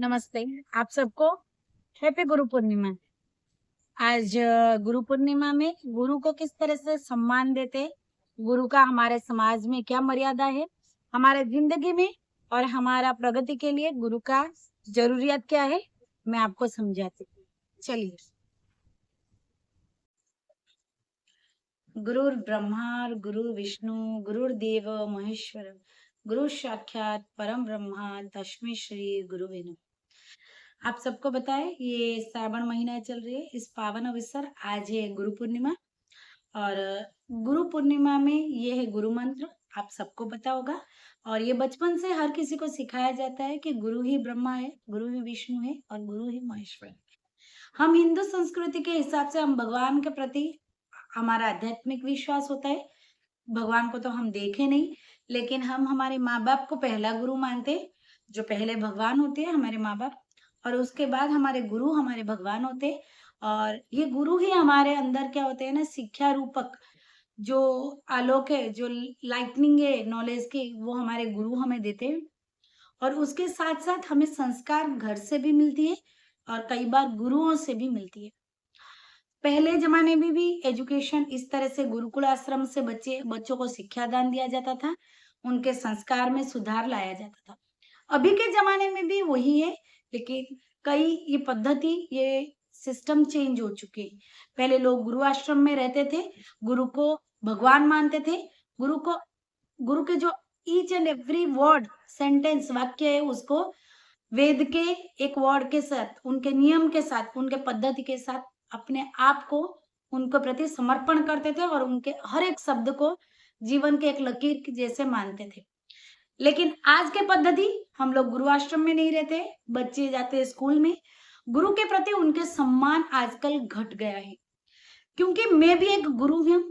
नमस्ते। आप सबको हैप्पी गुरु पूर्णिमा। आज गुरु पूर्णिमा में गुरु को किस तरह से सम्मान देते, गुरु का हमारे समाज में क्या मर्यादा है, हमारे जिंदगी में और हमारा प्रगति के लिए गुरु का जरूरियत क्या है, मैं आपको समझाती हूँ। चलिए। गुरुर् ब्रह्मा गुरु विष्णु गुरुर्देव महेश्वर गुरु साक्षात परम ब्रह्मा तस्मै श्री गुरुवे नमः। आप सबको बताएं, ये श्रावण महीना चल रही है। इस पावन अवसर आज है गुरु पूर्णिमा और गुरु पूर्णिमा में ये है गुरु मंत्र। आप सबको पता होगा और ये बचपन से हर किसी को सिखाया जाता है कि गुरु ही ब्रह्मा है, गुरु ही विष्णु है और गुरु ही महेश्वर है। हम हिंदू संस्कृति के हिसाब से हम भगवान के प्रति हमारा आध्यात्मिक विश्वास होता है। भगवान को तो हम देखे नहीं, लेकिन हम हमारे माँ बाप को पहला गुरु मानते। जो पहले भगवान होते हैं हमारे माँ बाप, और उसके बाद हमारे गुरु हमारे भगवान होते। और ये गुरु ही हमारे अंदर क्या होते हैं ना, शिक्षा रूपक जो आलोक है, जो लाइटनिंग है नॉलेज की, वो हमारे गुरु हमें देते हैं। और उसके साथ साथ हमें संस्कार घर से भी मिलती है और कई बार गुरुओं से भी मिलती है। पहले जमाने में भी एजुकेशन इस तरह से गुरुकुल आश्रम से बच्चों को शिक्षा दान दिया जाता था, उनके संस्कार में सुधार लाया जाता था। अभी के जमाने में भी वही है, लेकिन कई ये पद्धति ये सिस्टम चेंज हो चुके हैं। पहले लोग गुरु आश्रम में रहते थे, गुरु को भगवान मानते थे। गुरु के जो each and every word sentence वाक्य है उसको वेद के एक वर्ड के साथ, उनके नियम के साथ, उनके पद्धति के साथ अपने आप को उनके प्रति समर्पण करते थे और उनके हर एक शब्द को जीवन के एक लकीर के जैसे मानते थे। लेकिन आज के पद्धति, हम लोग गुरु आश्रम में नहीं रहते, बच्चे जाते हैं स्कूल में। गुरु के प्रति उनके सम्मान आजकल घट गया है, क्योंकि मैं भी एक गुरु हूँ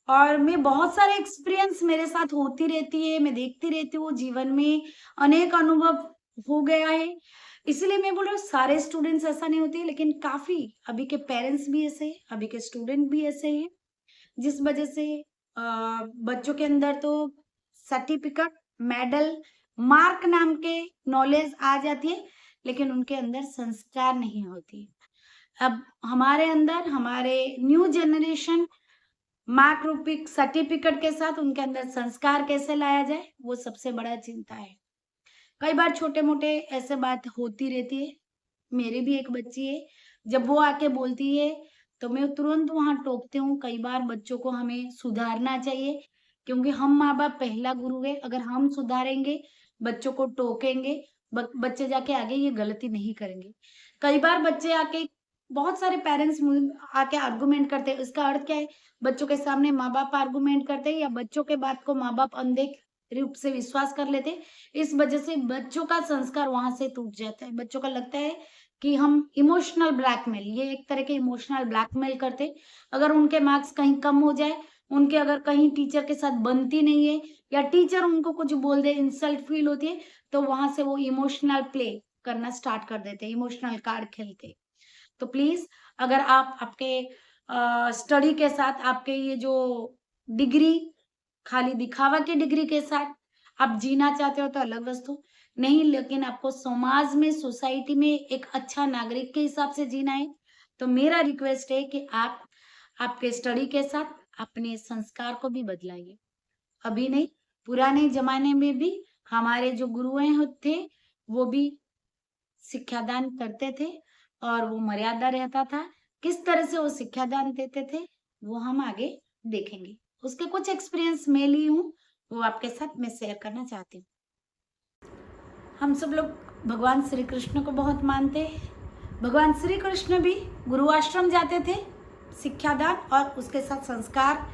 और मैं बहुत सारे एक्सपीरियंस मेरे साथ होती रहती है, मैं देखती रहती हूँ, जीवन में अनेक अनुभव हो गया है। इसलिए मैं बोल रही हूँ सारे स्टूडेंट्स ऐसा नहीं होते, लेकिन काफी अभी के पेरेंट्स भी ऐसे हैं, अभी के स्टूडेंट भी ऐसे हैं, जिस वजह से बच्चों के अंदर तो सर्टिफिकेट, मेडल, मार्क नाम के नॉलेज आ जाती है, लेकिन उनके अंदर संस्कार नहीं होती। अब हमारे अंदर, हमारे न्यू जनरेशन मार्क रूपिक सर्टिफिकेट के साथ उनके अंदर संस्कार कैसे लाया जाए, वो सबसे बड़ा चिंता है। कई बार छोटे मोटे ऐसे बात होती रहती है। मेरी भी एक बच्ची है, जब वो आके बोलती है तो मैं तुरंत वहां टोकती हूँ। कई बार बच्चों को हमें सुधारना चाहिए, क्योंकि हम माँ बाप पहला गुरु है। अगर हम सुधारेंगे, बच्चों को टोकेंगे, बच्चे जाके आगे ये गलती नहीं करेंगे। कई बार बच्चे आके, बहुत सारे पेरेंट्स आके आर्गुमेंट करते हैं। इसका अर्थ क्या है? बच्चों के सामने माँ बाप आर्गुमेंट करते हैं या बच्चों के बात को माँ बाप अनदेख रूप से विश्वास कर लेते हैं। इस वजह से बच्चों का संस्कार वहां से टूट जाता है। बच्चों का लगता है कि हम इमोशनल ब्लैकमेल, ये एक तरह के इमोशनल ब्लैकमेल करते। अगर उनके मार्क्स कहीं कम हो जाए, उनके अगर कहीं टीचर के साथ बनती नहीं है या टीचर उनको कुछ बोल दे, इंसल्ट फील होती है, तो वहां से वो इमोशनल प्ले करना स्टार्ट कर देते हैं, इमोशनल कार्ड खेलते। तो प्लीज, अगर आप आपके स्टडी के साथ, आपके ये जो डिग्री, खाली दिखावा की डिग्री के साथ आप जीना चाहते हो तो अलग वस्तु नहीं, लेकिन आपको समाज में, सोसाइटी में एक अच्छा नागरिक के हिसाब से जीना है, तो मेरा रिक्वेस्ट है कि आप आपके स्टडी के साथ अपने संस्कार को भी बदलाइए। अभी नहीं, पुराने जमाने में भी हमारे जो गुरुएं थे वो भी शिक्षादान करते थे और वो मर्यादा रहता था। किस तरह से वो शिक्षादान देते थे वो हम आगे देखेंगे। उसके कुछ एक्सपीरियंस मैं ली हूँ, वो आपके साथ मैं शेयर करना चाहती हूँ। हम सब लोग भगवान श्री कृष्ण को बहुत मानते हैं। भगवान श्री कृष्ण भी गुरु आश्रम जाते थे शिक्षादान और उसके साथ संस्कार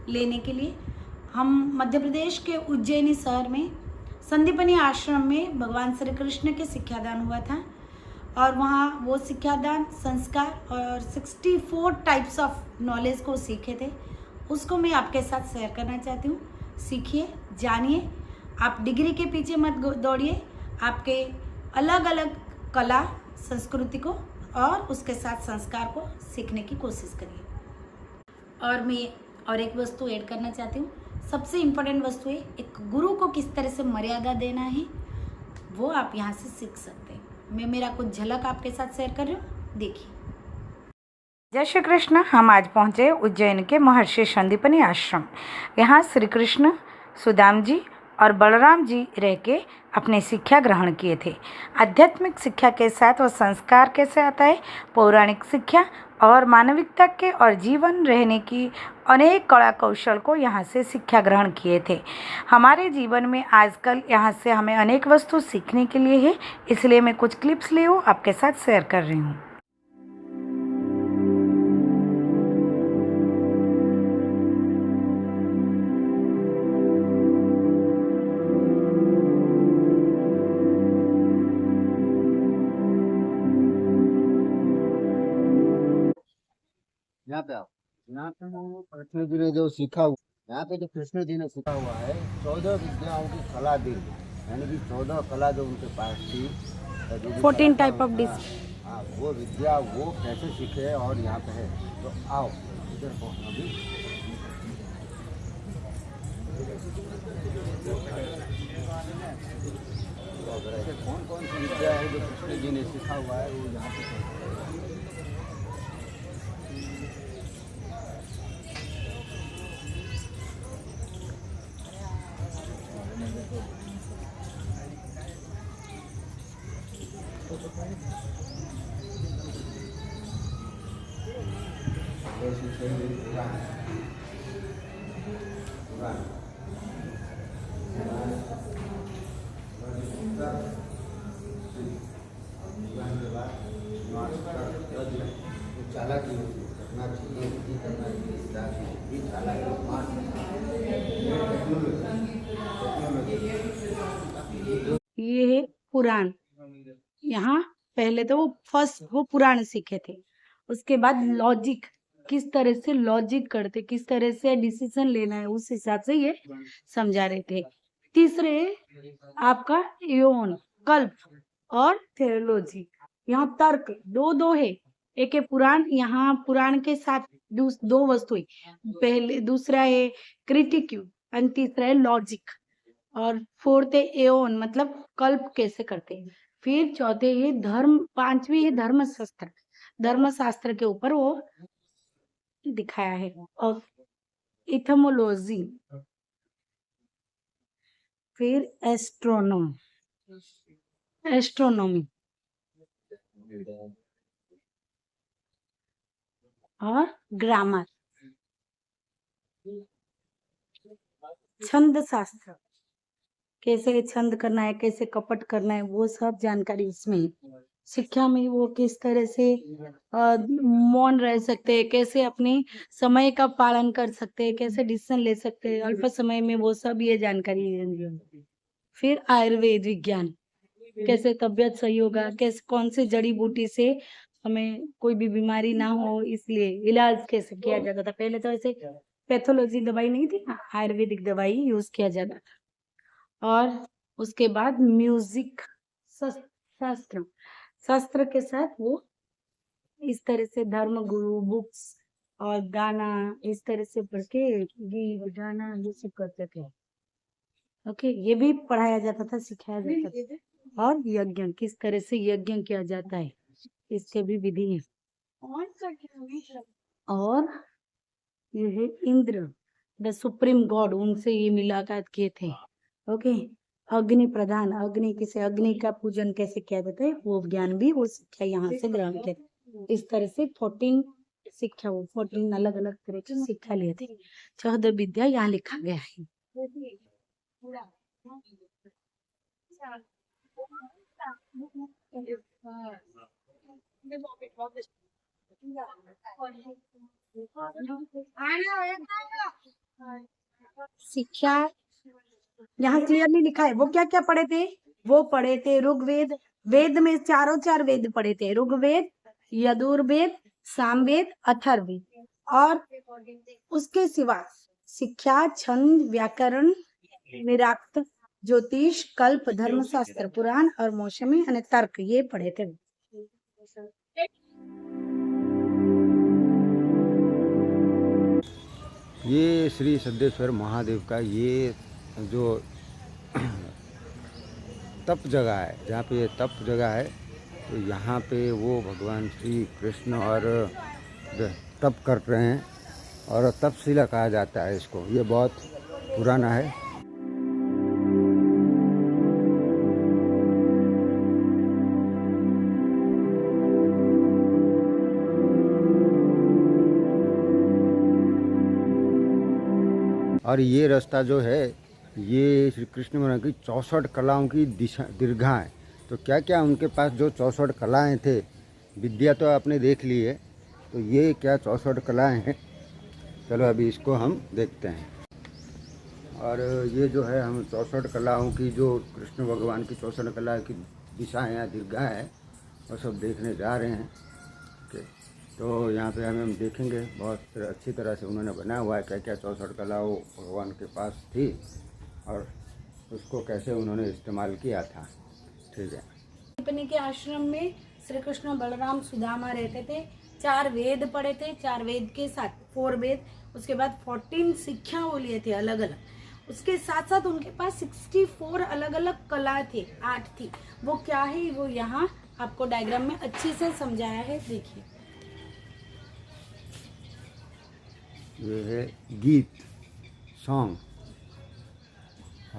लेने के लिए। हम मध्य प्रदेश के उज्जैनी शहर में संदीपनी आश्रम में भगवान श्री कृष्ण के शिक्षादान हुआ था और वहाँ वो शिक्षादान, संस्कार और 64 टाइप्स ऑफ नॉलेज को सीखे थे। उसको मैं आपके साथ शेयर करना चाहती हूँ। सीखिए, जानिए। आप डिग्री के पीछे मत दौड़िए, आपके अलग अलग कला, संस्कृति को और उसके साथ संस्कार को सीखने की कोशिश करिए। और मैं और एक वस्तु ऐड करना चाहती हूँ। सबसे इम्पोर्टेंट वस्तु है, एक गुरु को किस तरह से मर्यादा देना है, वो आप यहाँ से सीख सकते हैं। मैं मेरा कुछ झलक आपके साथ शेयर कर रही हूँ, देखिए। जय श्री कृष्ण। हम आज पहुँचे उज्जैन के महर्षि संदीपनी आश्रम। यहाँ श्री कृष्ण, सुदाम जी और बलराम जी रह के अपने शिक्षा ग्रहण किए थे। आध्यात्मिक शिक्षा के साथ वो संस्कार कैसे आता है, पौराणिक शिक्षा और मानविकता के और जीवन रहने की अनेक कला कौशल को यहाँ से शिक्षा ग्रहण किए थे। हमारे जीवन में आजकल यहाँ से हमें अनेक वस्तु सीखने के लिए है, इसलिए मैं कुछ क्लिप्स ली हूँ, आपके साथ शेयर कर रही हूँ। यहाँ पे आओ। यहाँ पे वो कृष्ण जी ने जो सीखा हुआ, यहाँ पे जो कृष्ण जी ने सीखा हुआ है 14 विद्याओं की कला दी, यानी कि 14 कला जो उनके पास थी, जो भी 14 कला टाइप ऑफ था, डिश। हाँ वो विद्या वो कैसे सीखे और यहाँ पे है। तो आओ इधर को अभी कौन कौन सी विद्या है जो कृष्ण जी ने सीखा हुआ है वो यहाँ पे चालाकी करना चाहिए, नहीं करना चाहिए, चालाकी। ये है पुराण। यहाँ पहले तो वो फर्स्ट वो पुराण सीखे थे, उसके बाद लॉजिक, किस तरह से लॉजिक करते, किस तरह से डिसीजन लेना है, उस हिसाब से ये समझा रहे थे। तीसरे आपका यौन, कल्प और थियोलॉजी। यहाँ तर्क दो दो है, एक है पुराण, यहाँ पुराण के साथ दो वस्तु है। पहले दूसरा है क्रिटिक्यू और तीसरा है लॉजिक, और फोर्थ है एओन, मतलब कल्प कैसे करते हैं। फिर चौथे है धर्म, पांचवी है धर्मशास्त्र। धर्मशास्त्र के ऊपर वो दिखाया है। और इथमोलॉजी, फिर एस्ट्रोनॉमी और ग्रामर, छंद शास्त्र, कैसे छंद करना है, कैसे कपट करना है, वो सब जानकारी इसमें है। शिक्षा में वो किस तरह से मौन रह सकते हैं, कैसे अपने समय का पालन कर सकते हैं, कैसे डिसीजन ले सकते हैं अल्प समय में, वो सब ये जानकारी है। फिर आयुर्वेद विज्ञान, कैसे तबीयत सही होगा, कैसे कौन से जड़ी बूटी से हमें कोई भी बीमारी ना हो, इसलिए इलाज कैसे किया जाता था। पहले तो ऐसे पैथोलॉजी दवाई नहीं थी ना, आयुर्वेदिक दवाई यूज किया जाता था। और उसके बाद म्यूजिक, शास्त्र, शास्त्र के साथ वो इस तरह से धर्म गुरु बुक्स और गाना इस तरह से पढ़ के गीत गाना ये सब करते थे। ओके, ये भी पढ़ाया जाता था, सिखाया जाता था। और यज्ञ, किस तरह से यज्ञ किया जाता है, इसके भी विधि है। और ये है इंद्र, द सुप्रीम गॉड, उनसे ये मुलाकात किए थे। ओके, अग्नि प्रधान, अग्नि किसे, अग्नि का पूजन कैसे किया जाता है, वो ज्ञान भी वो शिक्षा यहाँ से ग्रहण किया। इस तरह से 14 शिक्षा, वो 14 अलग अलग तरह की शिक्षा लिए थे। 14 विद्या यहाँ लिखा गया है। शिक्षा यहाँ क्लियरली लिखा है। वो क्या क्या पढ़े थे, वो पढ़े थे ऋग्वेद, वेद में चार वेद पढ़े थे, ऋग्वेद, यजुर्वेद, सामवेद, अथर्ववेद। और उसके सिवा शिक्षा, छंद, व्याकरण, निराक्त, ज्योतिष, कल्प, धर्मशास्त्र, पुराण और मौसमी और तर्क, ये पढ़े थे। ये श्री सिद्धेश्वर महादेव का ये जो तप जगह है, जहाँ पे ये तप जगह है, तो यहाँ पे वो भगवान श्री कृष्ण और तप कर रहे हैं और तपशिला कहा जाता है इसको। ये बहुत पुराना है। और ये रास्ता जो है ये श्री कृष्ण भगवान की 64 कलाओं की दिशा दीर्घा है। तो क्या क्या उनके पास जो 64 कलाएँ थे, विद्या तो आपने देख ली है, तो ये क्या 64 कलाएँ हैं, चलो अभी इसको हम देखते हैं। और ये जो है हम 64 कलाओं की जो कृष्ण भगवान की 64 कला की दिशाएँ या दीर्घा है वो सब देखने जा रहे हैं। तो यहाँ पे हम देखेंगे बहुत अच्छी तरह से उन्होंने बनाया हुआ है क्या क्या 64 कला वो भगवान के पास थी और उसको कैसे उन्होंने इस्तेमाल किया था। ठीक है। अपने के आश्रम में श्री कृष्ण बलराम सुदामा रहते थे। 4 वेद पढ़े थे, 4 वेद के साथ 4 वेद, उसके बाद 14 शिक्षा वो लिए थे अलग अलग। उसके साथ साथ उनके पास 64 अलग अलग कला थे, 8 थी। वो क्या है वो यहाँ आपको डायग्राम में अच्छी से समझाया है, देखिए। ये है गीत, सॉन्ग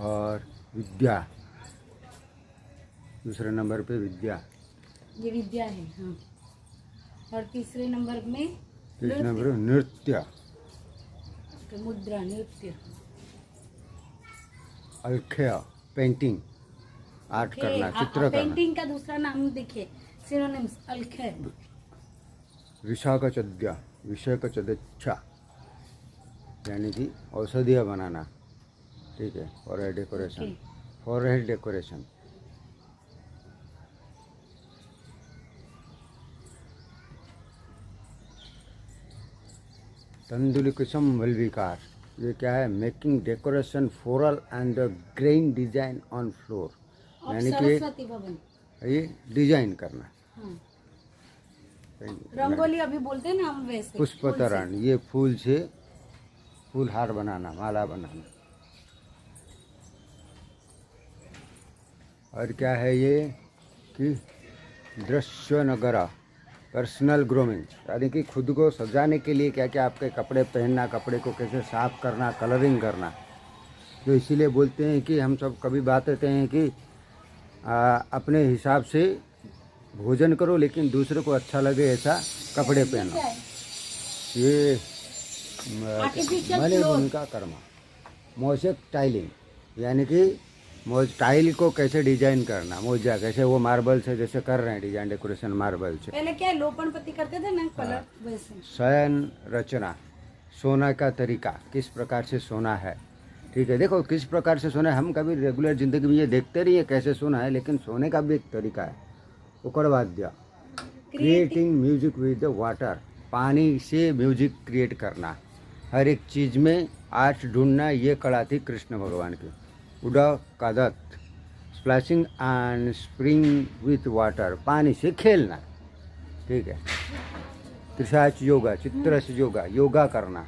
और विद्या। दूसरे नंबर पे विद्या, ये विद्या है। हाँ। और तीसरे नंबर में नृत्य, मुद्रा, नृत्य। अलख्य, पेंटिंग, आर्ट करना, चित्र करना। पेंटिंग का दूसरा नाम देखिए, सिनोनिम्स, अलख्य। विशाखचद्य, विषयकचदच्छा, यानी कि औषधियाँ बनाना। ठीक है। Forehead decoration, forehead decoration. तंदुलिकुसम वल्विकार, ये क्या है, making decoration floral and the grain design on floor, यानी कि ये डिजाइन करना। हाँ। रंगोली अभी बोलते हैं ना हम वैसे। पुष्पतरण, ये फूल से फूल हार बनाना, माला बनाना। और क्या है ये कि दृश्य नगरा, पर्सनल ग्रूमिंग, यानी कि खुद को सजाने के लिए क्या क्या आपके कपड़े पहनना, कपड़े को कैसे साफ करना, कलरिंग करना। तो इसीलिए बोलते हैं कि हम सब कभी बात करते हैं कि अपने हिसाब से भोजन करो लेकिन दूसरे को अच्छा लगे ऐसा कपड़े पहनो। ये मले भूमिका कर्म, मोज़ेक टाइलिंग, यानी कि टाइल को कैसे डिजाइन करना, मोजा कैसे वो मार्बल से जैसे कर रहे हैं डिजाइन डेकोरेशन मार्बल से। पहले क्या लोपन पत्ती करते थे ना, कलर वैसे। शयन रचना, सोना का तरीका, किस प्रकार से सोना है। ठीक है। देखो किस प्रकार से सोना है, हम कभी रेगुलर ज़िंदगी में ये देखते नहीं है कैसे सोना है, लेकिन सोने का भी एक तरीका है। उकड़वाद्य, creating music with the water, पानी से म्यूजिक क्रिएट करना। हर एक चीज़ में आर्ट ढूंढना, ये कला थी कृष्ण भगवान की। उड़ा कादत, splashing and spring with water, पानी से खेलना। ठीक है। त्रिशाच योगा, चित्रस योगा, योगा करना।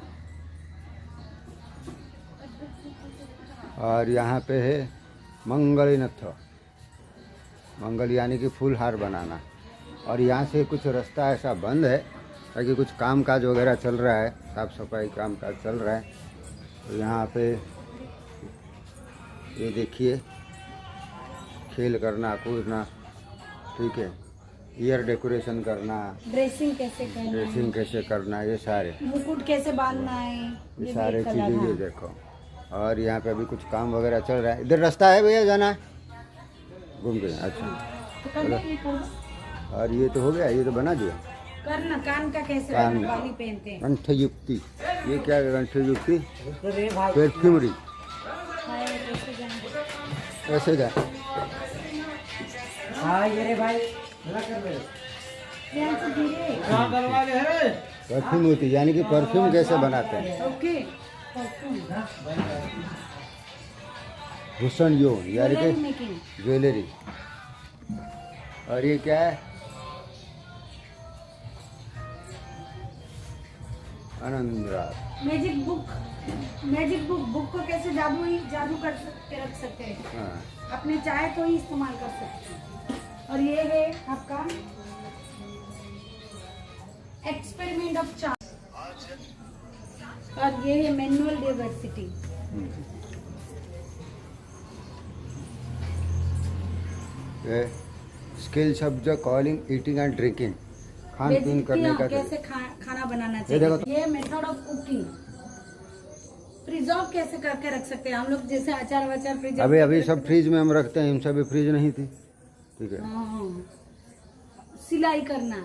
और यहाँ पे है मंगलिनथ, मंगल यानी कि फूल हार बनाना। और यहाँ से कुछ रास्ता ऐसा बंद है ताकि कुछ काम काज वगैरह चल रहा है, साफ सफाई काम काज चल रहा है। तो यहाँ पे ये देखिए, खेल करना, कूदना। ठीक है। ईयर डेकोरेशन करना, ड्रेसिंग कैसे करना, ये सारे, मुकुट कैसे बांधना है, ये सारे चीज़ें ये देखो। और यहाँ पे अभी कुछ काम वगैरह चल रहा है। इधर रास्ता है भैया, जाना है, घूम के। अच्छा चलो। और ये तो हो गया, ये तो बना दिया। करना कान का कैसे बाली पहनते हैं, कंठयुक्ति, ये क्या है कंठयुक्ति, परफ्यूमरी, ऐसे जाए। हाँ ये रे भाई, परफ्यूम होती, यानी कि परफ्यूम कैसे बनाते हैं। ओके। भूषण यौन, यानी कि ज्वेलरी। और ये क्या है, आनंद रात, मैजिक बुक। बुक को कैसे जादू कर सकते, रख सकते हैं। हाँ। अपने चाहे तो ही इस्तेमाल कर सकते हैं। और ये है आपका एक्सपेरिमेंट ऑफ चार्ट, और ये है manual diversity. Skills of the calling, eating and drinking, खान पीन करने का कैसे खाना बनाना ये देखो चाहिए, ये मेथड ऑफ कुकिंग। प्रिजर्व कैसे करके रख सकते हैं हम लोग, जैसे अचार वचार प्रिजर्व अभी सब फ्रीज में हम रखते हैं, इन सब फ्रीज नहीं थी, ठीक है। सिलाई करना,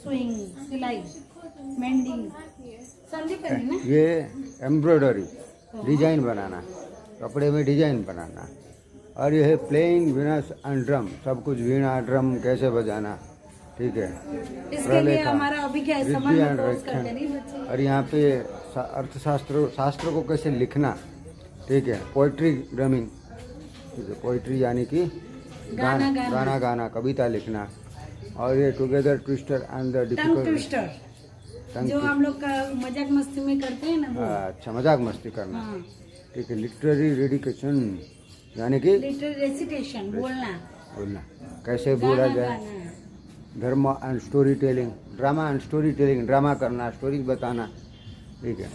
स्विंग, सिलाई, मेंडिंग, संदीप है ना, ये एम्ब्रॉयडरी, डिजाइन बनाना, कपड़े में डिजाइन बनाना। और ये है प्लेइंग वीणा एंड ड्रम, सब कुछ वीणा ड्रम कैसे बजाना, ठीक है। इसके लिए हमारा अभी क्या है, समर में कोर्स करते नहीं बच्चे। और यहाँ पे शास्त्र को कैसे लिखना, ठीक है। पोइट्री ड्रमिंग, ठीक है, पोइट्री यानी कि गाना गाना, कविता लिखना। और ये together twister and the difficult twister, जो हम लोग का मजाक मस्ती में करते हैं ना वो। अच्छा, मजाक मस्ती करना, ठीक है। लिटरेरी रेडिकेशन यानी कि रेसिटेशन, बोलना कैसे बोला जाए। धर्म and story telling, drama and story telling, drama करना, स्टोरी बताना, ठीक है।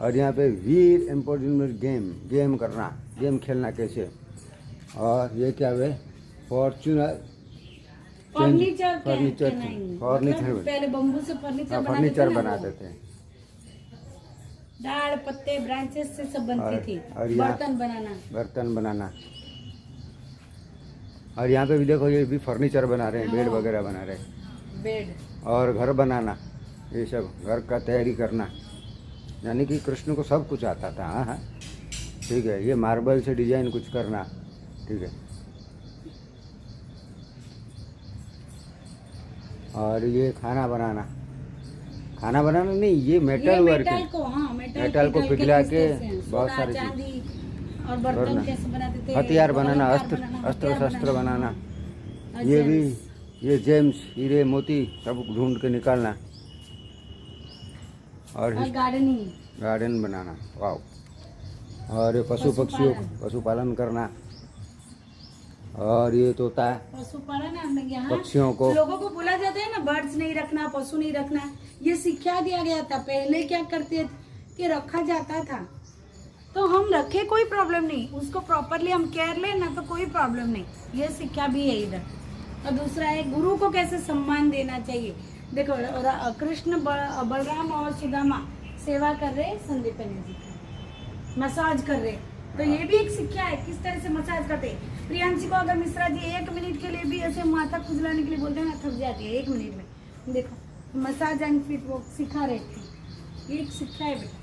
और यहाँ पे वीर एम्पोर्टेंट गेम करना, गेम खेलना कैसे। और ये क्या है, फॉर्चूनर फर्नीचर, पहले बम्बू से फर्नीचर बनाते थे, डाल पत्ते ब्रांचेस से सब बनती थी। और बर्तन बनाना। और यहाँ पे भी देखो, ये भी फर्नीचर बना रहे हैं, बेड वगैरह बना रहे हैं, बेड। और घर बनाना, ये सब घर का तैयारी करना, यानी कि कृष्ण को सब कुछ आता था। हाँ, ठीक है। ये मार्बल से डिजाइन कुछ करना, ठीक है। और ये खाना बनाना नहीं, ये मेटल वर्क है, मेटल को पिघला के बहुत सारी चीज। और बर्तन कैसे बनाते थे, हथियार बनाना, अस्त्र शस्त्र बनाना। ये भी, ये जेम्स, हीरे मोती सब ढूंढ के निकालना। और गार्डन बनाना, वाह। और ये पशुपालन करना। और ये तोता है, पशुपालन है। यहाँ पक्षियों को, लोगों को बोला जाता है ना, बर्ड्स नहीं रखना, पशु नहीं रखना, ये सिखा दिया गया था। पहले क्या करते थे कि रखा जाता था तो हम रखे, कोई प्रॉब्लम नहीं, उसको प्रॉपरली हम केयर ले ना तो कोई प्रॉब्लम नहीं, ये सिक्का भी है इधर। और दूसरा है गुरु को कैसे सम्मान देना चाहिए। देखो, कृष्ण बलराम और सुदामा सेवा कर रहे, संदीपन जी मसाज कर रहे, तो ये भी एक सिक्का है, किस तरह से मसाज करते हैं। प्रियांशी को अगर मिश्रा जी 1 मिनट के लिए भी ऐसे माथा खुजलाने के लिए बोलते हैं ना, थक जाती है 1 मिनट में। देखो, मसाज एंड फिट वो सिखा रहे थे, ये एक सिक्का है बेटा।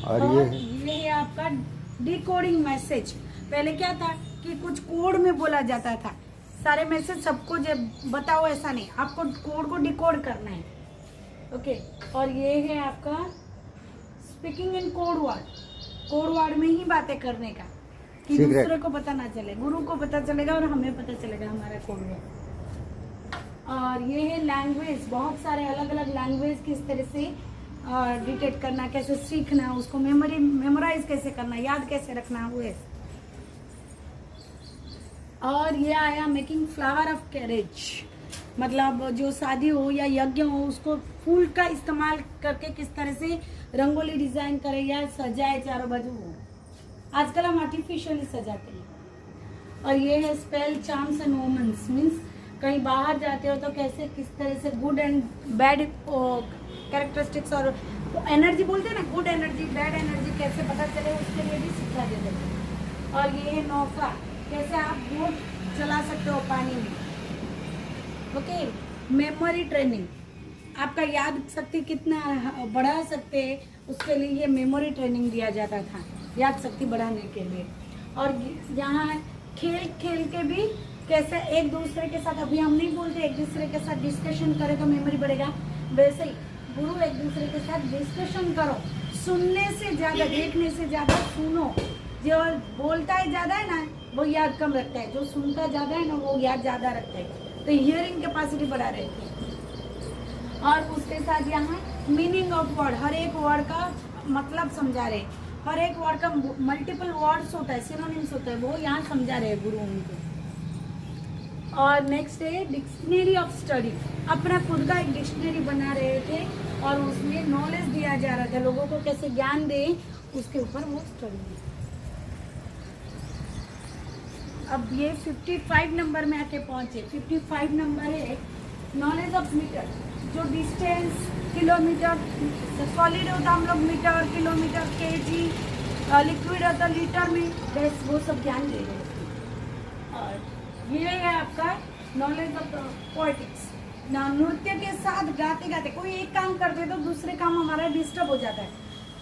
और ये है आपका डिकोडिंग मैसेज। पहले क्या था कि कुछ कोड में बोला जाता था, सारे मैसेज सबको जब बताओ ऐसा नहीं, आपको कोड को डिकोड करना है, ओके। और ये है आपका स्पीकिंग इन कोड वर्ड में ही बातें करने का, कि दूसरे को पता ना चले, गुरु को पता चलेगा और हमें पता चलेगा हमारा कोड वर्ड। और ये है लैंग्वेज, बहुत सारे अलग अलग लैंग्वेज किस तरह से डिटेक्ट करना, कैसे सीखना, उसको मेमोराइज कैसे करना, याद कैसे रखना हुए। और ये आया मेकिंग फ्लावर ऑफ कैरेज, मतलब जो शादी हो या यज्ञ हो, उसको फूल का इस्तेमाल करके किस तरह से रंगोली डिजाइन करे या सजाए चारों बाजू हो। आजकल हम आर्टिफिशियली सजाते हैं। और ये है spell charms and omens, means कहीं बाहर जाते हो तो कैसे किस तरह से गुड एंड बैड कैरेक्टरिस्टिक्स और एनर्जी बोलते हैं ना, गुड एनर्जी बैड एनर्जी कैसे पता चले, उसके लिए भी सिखा देते हैं। और ये है नौका, कैसे आप बोट चला सकते हो पानी में, ओके। मेमोरी ट्रेनिंग, आपका याद शक्ति कितना बढ़ा सकते हैं, उसके लिए ये मेमोरी ट्रेनिंग दिया जाता था, याद शक्ति बढ़ाने के लिए। और यहाँ खेल के भी कैसे एक दूसरे के साथ, अभी हम नहीं बोलते एक दूसरे के साथ डिस्कशन करें तो मेमोरी बढ़ेगा, वैसे ही गुरु एक दूसरे के साथ डिस्कशन करो, सुनने से ज्यादा, देखने से ज्यादा सुनो। जो बोलता है ज्यादा है ना, वो याद कम रखता है, जो सुनता ज्यादा है ना, वो याद ज्यादा रखता है। तो हियरिंग कैपेसिटी बढ़ा रहे थे। और उसके साथ यहाँ मीनिंग ऑफ वर्ड, हर एक वर्ड का मतलब समझा रहे, हर एक वर्ड का मल्टीपल वर्ड्स होता है, सिनोनिम्स होता है, वो यहाँ समझा रहे गुरु उनको। और नेक्स्ट है डिक्शनरी ऑफ स्टडी। अपना खुद का एक डिक्शनरी बना रहे थे और उसमें नॉलेज दिया जा रहा था, लोगों को कैसे ज्ञान दे उसके ऊपर वो स्टडी। अब ये 55 नंबर में आके पहुंचे। 55 नंबर है नॉलेज ऑफ मीटर, जो डिस्टेंस किलोमीटर, सॉलिड होता हम लोग मीटर, किलोमीटर, केजी, लिक्विड होता लीटर में, बस वो सब ज्ञान दे रहे थे। और ये है आपका नॉलेज ऑफ पॉलिटिक्स। नृत्य के साथ गाते गाते कोई एक काम करते तो दूसरे काम हमारा डिस्टर्ब हो जाता है।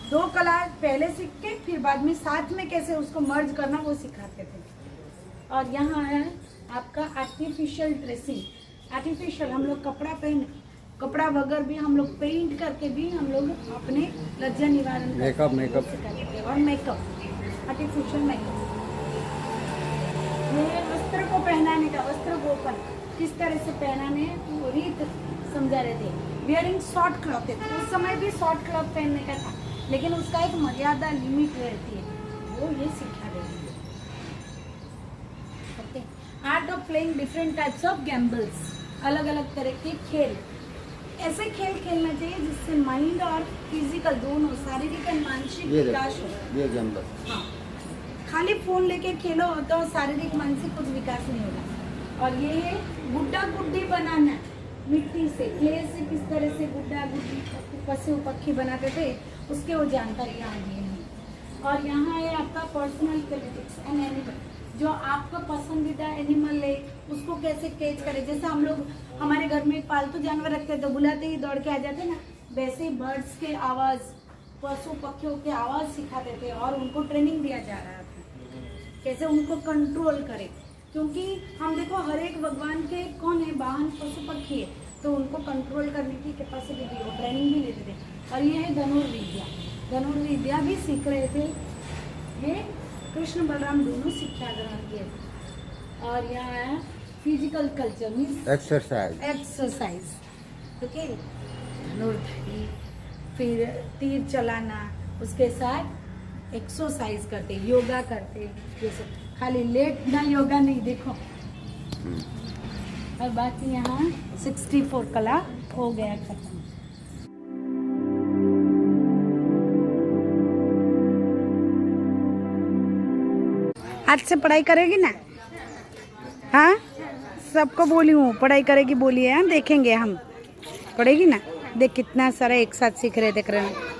दो कला पहले सीख के फिर बाद में साथ में कैसे उसको मर्ज करना वो सिखाते थे। और यहाँ है आपका आर्टिफिशियल ड्रेसिंग। आर्टिफिशियल हम लोग कपड़ा वगैरह भी हम लोग पेंट करके भी हम लोग अपने लज्जा निवारण मेकअप और मेकअप, आर्टिफिशियल मेकअप। ये वस्त्र को पहनाने का, वस्त्र गोपन किस तरह से पहनाने वो रीत समझा रहे थे। वियरिंग शॉर्ट क्लॉथ है, उस समय भी शॉर्ट क्लॉथ पहनने का था, लेकिन उसका एक मर्यादा लिमिट रहती है, वो ये सिखा रहे हैं। Art of playing different types of gambles, अलग अलग तरह के खेल। ऐसे खेल खेलना चाहिए जिससे माइंड और फिजिकल दोनों, शारीरिक और मानसिक विकास हो। ये गैम्बल, हाँ, खाली फोन लेके खेलो तो शारीरिक मानसिक कुछ विकास नहीं होगा। और ये है गुड्डा गुड्डी बनाना, मिट्टी से, क्ले से किस तरह से गुड्डा गुड्डी पशु पक्षी बनाते थे उसके वो जानकारी यहाँ दी है। और यहाँ है आपका पर्सनल पॉलिटिक्स एंड एनिमल, जो आपका पसंदीदा एनिमल है उसको कैसे कैच करें। जैसे हम लोग हमारे घर में पालतू जानवर रखते हैं तो बुलाते ही दौड़ के आ जाते ना, वैसे ही बर्ड्स के आवाज़, पशु पक्षियों के आवाज़ सिखाते थे और उनको ट्रेनिंग दिया जा रहा था कैसे उनको कंट्रोल करें। क्योंकि हम देखो हर एक भगवान के कौन है, वाहन पशु पक्षी है, तो उनको कंट्रोल करने की कैपेसिटी थी, वो ट्रेनिंग भी लेते थे। और ये है धनुर्विद्या, धनुर्विद्या भी सीख रहे थे। ये कृष्ण बलराम दोनों शिक्षा ग्रहण किए थे। और यहाँ है physical culture means exercise, okay, धनुर्धारी, फिर तीर चलाना, उसके साथ एक्सरसाइज करते, योगा करते, जैसे खाली लेटना योगा नहीं, देखो। और बाकी यहाँ 64 कला हो गया खत्म। आज से पढ़ाई करेगी ना? हाँ, सबको बोली हूँ पढ़ाई करेगी, बोलिए। हाँ, देखेंगे हम, पढ़ेगी ना। देख कितना सारा एक साथ सीख रहे, देख रहे हैं।